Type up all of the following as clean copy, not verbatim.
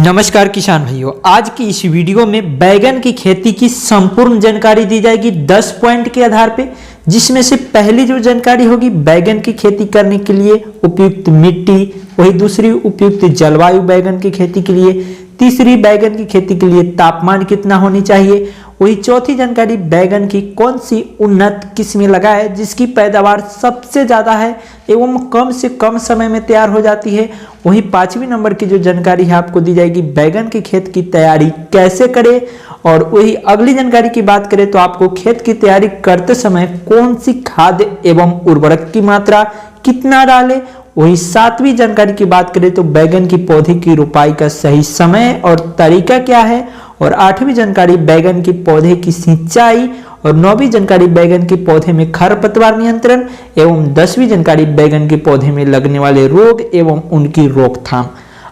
नमस्कार किसान भाइयों, आज की इस वीडियो में बैगन की खेती की संपूर्ण जानकारी दी जाएगी 10 पॉइंट के आधार पे, जिसमें से पहली जो जानकारी होगी बैगन की खेती करने के लिए उपयुक्त मिट्टी, वही दूसरी उपयुक्त जलवायु बैगन की खेती के लिए, तीसरी बैगन की खेती के लिए तापमान कितना होनी चाहिए, वही चौथी जानकारी बैगन की कौन सी उन्नत किस्में लगाए जिसकी पैदावार सबसे ज्यादा है एवं कम से कम समय में तैयार हो जाती है। वही पांचवी नंबर की जो जानकारी है आपको दी जाएगी बैगन के खेत की तैयारी कैसे करें। और वही अगली जानकारी की बात करें तो आपको खेत की तैयारी करते समय कौन सी खाद एवं उर्वरक की मात्रा कितना डालें। वही सातवीं जानकारी की बात करें तो बैगन की पौधे की रोपाई का सही समय और तरीका क्या है। और आठवीं जानकारी बैगन की पौधे की सिंचाई। और नौवीं जानकारी बैगन के पौधे में खरपतवार नियंत्रण एवं 10वीं जानकारी बैगन के पौधे में लगने वाले रोग एवं उनकी रोकथाम।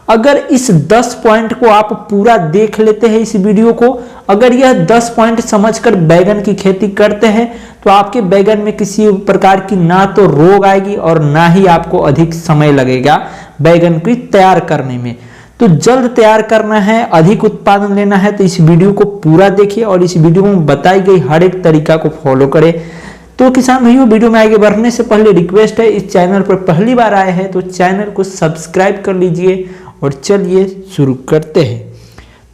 अगर इस 10 पॉइंट को आप पूरा देख लेते हैं इस वीडियो को, अगर यह 10 पॉइंट समझकर बैगन की खेती करते हैं तो आपके बैगन में किसी प्रकार की ना तो रोग आएगी और ना ही आपको अधिक समय लगेगा बैगन को तैयार करने में। तो जल्द तैयार करना है, अधिक उत्पादन लेना है तो इस वीडियो को पूरा देखिए और इस वीडियो में बताई गई हर एक तरीका को फॉलो करें। तो किसान भाइयों, वीडियो में आगे बढ़ने से पहले रिक्वेस्ट है, इस चैनल पर पहली बार आए हैं तो चैनल को सब्सक्राइब कर लीजिए। और चलिए शुरू करते हैं।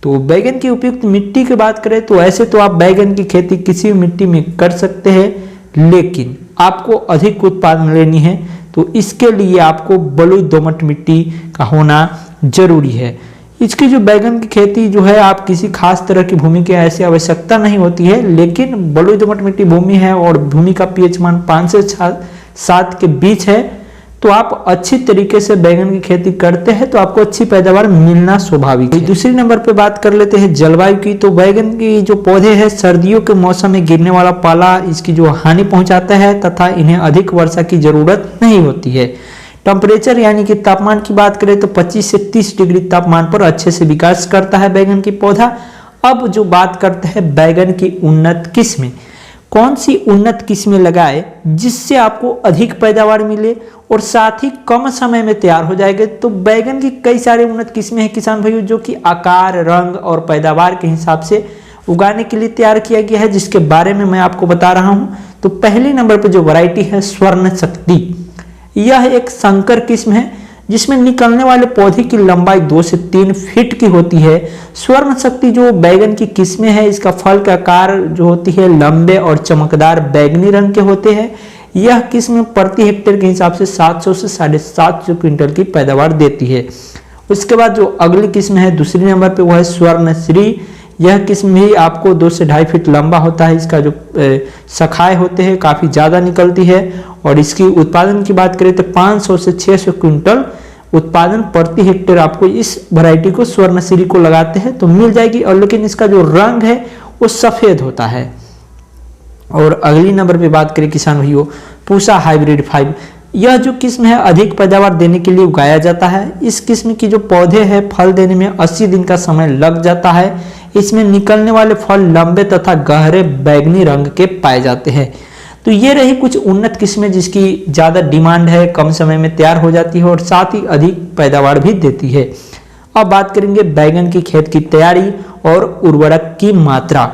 तो बैगन की उपयुक्त मिट्टी की बात करें तो ऐसे तो आप बैगन की खेती किसी भी मिट्टी में कर सकते हैं, लेकिन आपको अधिक उत्पादन लेनी है तो इसके लिए आपको बलुई दोमट मिट्टी का होना जरूरी है। इसकी जो बैगन की खेती जो है आप किसी खास तरह की भूमि की ऐसी आवश्यकता नहीं होती है, लेकिन बलुई दोमट मिट्टी भूमि है और भूमि का पीएच मान 5 से 7 के बीच है तो आप अच्छी तरीके से बैगन की खेती करते हैं तो आपको अच्छी पैदावार मिलना स्वाभाविक है। दूसरी नंबर पे बात कर लेते हैं जलवायु की। तो बैगन की जो पौधे हैं सर्दियों के मौसम में गिरने वाला पाला इसकी जो हानि पहुंचाता है तथा इन्हें अधिक वर्षा की जरूरत नहीं होती है। टेम्परेचर यानी कि तापमान की बात करें तो 25 से 30 डिग्री तापमान पर अच्छे से विकास करता है बैगन की पौधा। अब जो बात करते हैं बैगन की उन्नत किस्में, कौन सी उन्नत किस्में लगाए जिससे आपको अधिक पैदावार मिले और साथ ही कम समय में तैयार हो जाएगा। तो बैगन की कई सारे उन्नत किस्में हैं किसान भाइयों, जो कि आकार, रंग और पैदावार के हिसाब से उगाने के लिए तैयार किया गया है, जिसके बारे में मैं आपको बता रहा हूं। तो पहले नंबर पर जो वैरायटी है स्वर्ण शक्ति, यह एक संकर किस्म है जिसमें निकलने वाले पौधे की लंबाई 2 से 3 फीट की होती है। स्वर्ण शक्ति जो बैगन की किस्में है, इसका फल का आकार जो होती है लंबे और चमकदार बैगनी रंग के होते हैं। यह किस्म प्रति हेक्टेयर के हिसाब से 700 से 750 क्विंटल की पैदावार देती है। उसके बाद जो अगली किस्म है दूसरी नंबर पे वह है स्वर्णश्री। यह किस्म भी आपको 2 से 2.5 फीट लंबा होता है। इसका जो शाखाएं होते हैं काफी ज्यादा निकलती है और इसकी उत्पादन की बात करें तो 500 से 600 क्विंटल उत्पादन प्रति हेक्टेयर आपको इस वैरायटी को स्वर्णश्री को लगाते हैं तो मिल जाएगी। और लेकिन इसका जो रंग है वो सफेद होता है। और अगली नंबर पे बात करें किसान भाइयों पूसा हाइब्रिड 5, यह जो किस्म है अधिक पैदावार देने के लिए उगाया जाता है। इस किस्म की जो पौधे हैं फल देने में 80 दिन का समय लग जाता है। इसमें निकलने वाले फल लंबे तथा गहरे बैगनी रंग के पाए जाते हैं। तो ये रही कुछ उन्नत किस्में जिसकी ज्यादा डिमांड है, कम समय में तैयार हो जाती है और साथ ही अधिक पैदावार भी देती है। अब बात करेंगे बैगन की खेत की तैयारी और उर्वरक की मात्रा।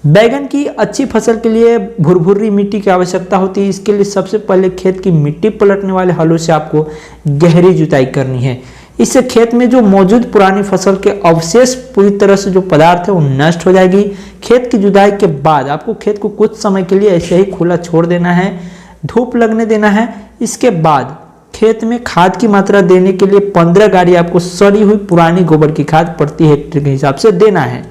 बैगन की अच्छी फसल के लिए भुरभुरी मिट्टी की आवश्यकता होती है। इसके लिए सबसे पहले खेत की मिट्टी पलटने वाले हलों से आपको गहरी जुताई करनी है। इससे खेत में जो मौजूद पुरानी फसल के अवशेष पूरी तरह से जो पदार्थ है वो नष्ट हो जाएगी। खेत की जुताई के बाद आपको खेत को कुछ समय के लिए ऐसे ही खुला छोड़ देना है, धूप लगने देना है। इसके बाद खेत में खाद की मात्रा देने के लिए 15 गाड़ी आपको सड़ी हुई पुरानी गोबर की खाद प्रति हेक्टेयर के हिसाब से देना है।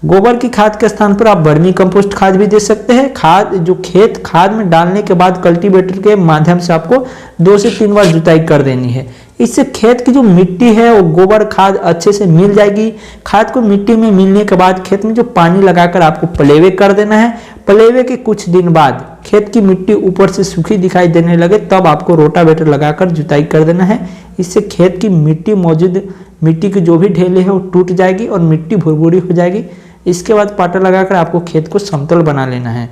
गोबर की खाद के स्थान पर आप वर्मी कंपोस्ट खाद भी दे सकते हैं। खाद जो खेत खाद में डालने के बाद कल्टीवेटर के माध्यम से आपको 2 से 3 बार जुताई कर देनी है। इससे खेत की जो मिट्टी है वो गोबर खाद अच्छे से मिल जाएगी। खाद को मिट्टी में मिलने के बाद खेत में जो पानी लगाकर आपको पलेवे कर देना है। पलेवे के कुछ दिन बाद खेत की मिट्टी ऊपर से सूखी दिखाई देने लगे तब आपको रोटावेटर लगाकर जुताई कर देना है। इससे खेत की मिट्टी की जो भी ढेले है वो टूट जाएगी और मिट्टी भुरभुरी हो जाएगी। इसके बाद पाटा लगाकर आपको खेत को समतल बना लेना है।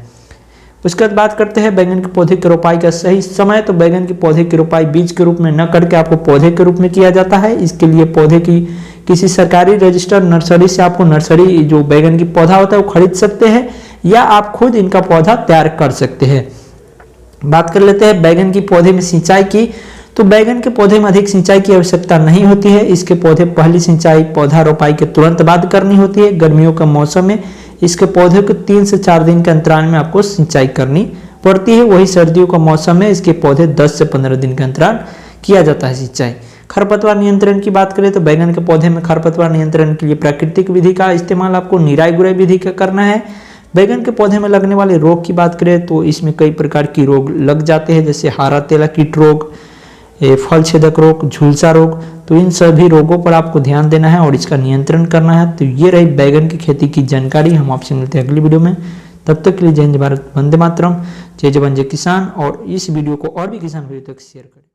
उसके बाद बात करते हैं बैगन के पौधे की रोपाई का सही समय। तो बैगन के पौधे की रोपाई बीज के रूप में न करके आपको पौधे के रूप में किया जाता है। इसके लिए पौधे की किसी सरकारी रजिस्टर्ड नर्सरी से आपको नर्सरी जो बैगन की पौधा होता है वो खरीद सकते हैं, या आप खुद इनका पौधा तैयार कर सकते हैं। बात कर लेते हैं बैगन की पौधे में सिंचाई की। तो बैगन के पौधे में अधिक सिंचाई की आवश्यकता नहीं होती है। इसके पौधे पहली सिंचाई पौधा रोपाई के तुरंत बाद करनी होती है। गर्मियों का मौसम में इसके पौधे को 3 से 4 दिन के अंतराल में आपको सिंचाई करनी पड़ती है। वही सर्दियों का मौसम में इसके पौधे 10 से 15 दिन के अंतराल किया जाता है सिंचाई। खरपतवार नियंत्रण की बात करें तो बैगन के पौधे में खरपतवार नियंत्रण के लिए प्राकृतिक विधि का इस्तेमाल आपको निराई गुड़ाई विधि का करना है। बैगन के पौधे में लगने वाले रोग की बात करें तो इसमें कई प्रकार की रोग लग जाते हैं, जैसे हरा तेला कीट रोग, फल छेदक रोग, झुलसा रोग। तो इन सभी रोगों पर आपको ध्यान देना है और इसका नियंत्रण करना है। तो ये रही बैगन की खेती की जानकारी। हम आपसे मिलते हैं अगली वीडियो में। तब तक के लिए जय हिंद भारत, वंदे मातरम, जय जवान जय किसान। और इस वीडियो को और भी किसान भाइयों तक शेयर करें।